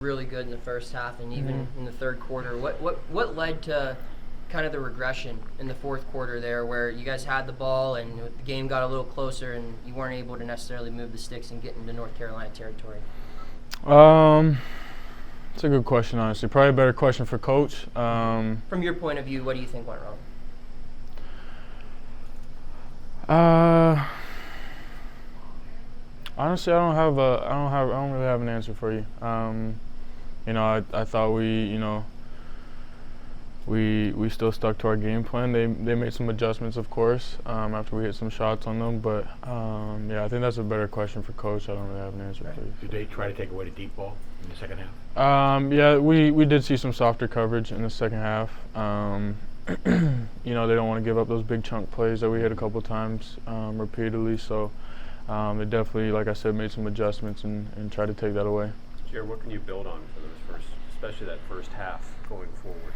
really good in the first half and even in the third quarter. What led to kind of the regression in the fourth quarter there, where you guys had the ball and the game got a little closer and you weren't able to necessarily move the sticks and get into North Carolina territory? It's a good question, honestly. Probably a better question for Coach. From your point of view, what do you think went wrong? Honestly, I don't really have an answer for you. I thought we still stuck to our game plan. They made some adjustments, of course, after we hit some shots on them. But I think that's a better question for Coach. I don't really have an answer for you. Did they try to take away the deep ball in the second half? We did see some softer coverage in the second half. They don't want to give up those big chunk plays that we hit a couple times repeatedly. So they definitely, like I said, made some adjustments and tried to take that away. Jared, what can you build on for those especially that first half going forward?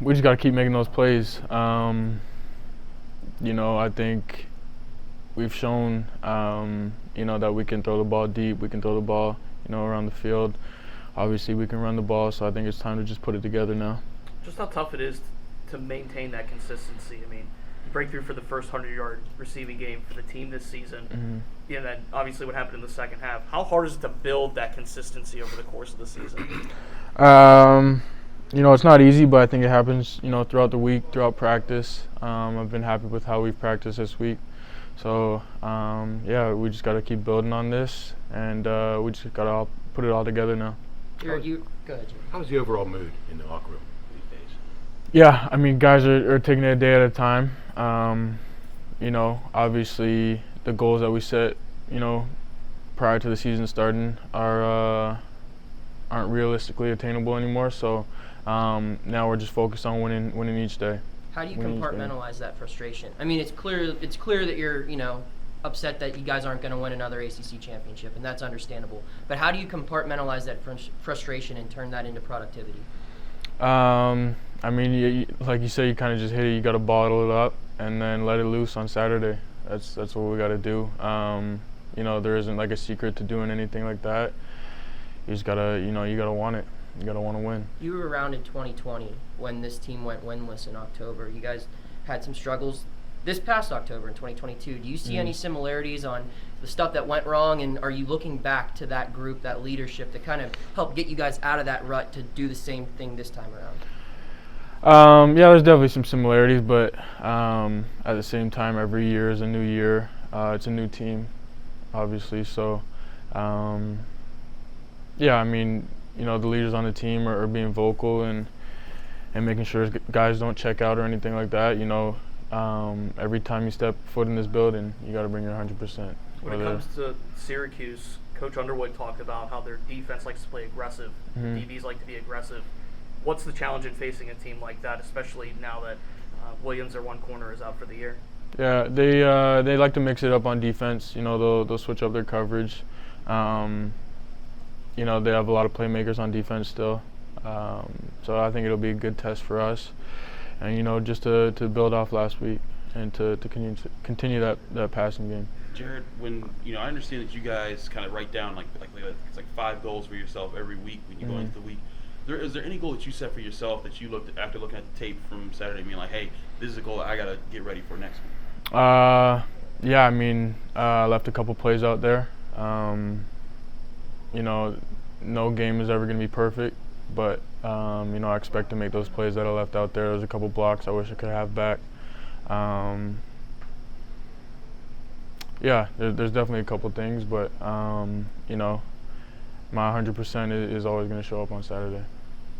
We just got to keep making those plays. I think we've shown, that we can throw the ball deep. We can throw the ball, around the field. Obviously, we can run the ball, so I think it's time to just put it together now. Just how tough it is to maintain that consistency. I mean, breakthrough for the first 100-yard receiving game for the team this season. And then obviously what happened in the second half. How hard is it to build that consistency over the course of the season? It's not easy, but I think it happens, throughout the week, throughout practice. I've been happy with how we've practiced this week. So, we just got to keep building on this, and we just got to put it all together now. Go ahead, Jared. How's the overall mood in the locker room these days? Yeah, I mean, guys are taking it a day at a time. Obviously the goals that we set, prior to the season starting aren't realistically attainable anymore. So now we're just focused on winning each day. How do you compartmentalize that frustration? I mean, it's clear that you're, upset that you guys aren't going to win another ACC championship, and that's understandable. But how do you compartmentalize that frustration and turn that into productivity? Like you said, you kind of just hit it. You got to bottle it up and then let it loose on Saturday. That's what we got to do. There isn't like a secret to doing anything like that. You just gotta, you gotta want it. You gotta want to win. You were around in 2020 when this team went winless in October. You guys had some struggles this past October in 2022. Do you see any similarities on the stuff that went wrong, and are you looking back to that group, that leadership, to kind of help get you guys out of that rut to do the same thing this time around? There's definitely some similarities, but at the same time, every year is a new year. It's a new team, obviously. So, the leaders on the team are being vocal and making sure guys don't check out or anything like that. Every time you step foot in this building, you got to bring your 100%. When it comes to Syracuse, Coach Underwood talked about how their defense likes to play aggressive. The DBs like to be aggressive. What's the challenge in facing a team like that, especially now that Williams, their one corner, is out for the year? Yeah, they like to mix it up on defense. They'll switch up their coverage. They have a lot of playmakers on defense still. So I think it'll be a good test for us. And, just to build off last week and to continue that passing game. Jared, when I understand that you guys kind of write down it's like 5 goals for yourself every week when you go into the week. Is there any goal that you set for yourself that you looked at after looking at the tape from Saturday and being like, hey, this is a goal that I got to get ready for next week? I left a couple plays out there. No game is ever going to be perfect, but I expect to make those plays that I left out there. There's a couple blocks I wish I could have back. There's definitely a couple things, but my 100% is always going to show up on Saturday.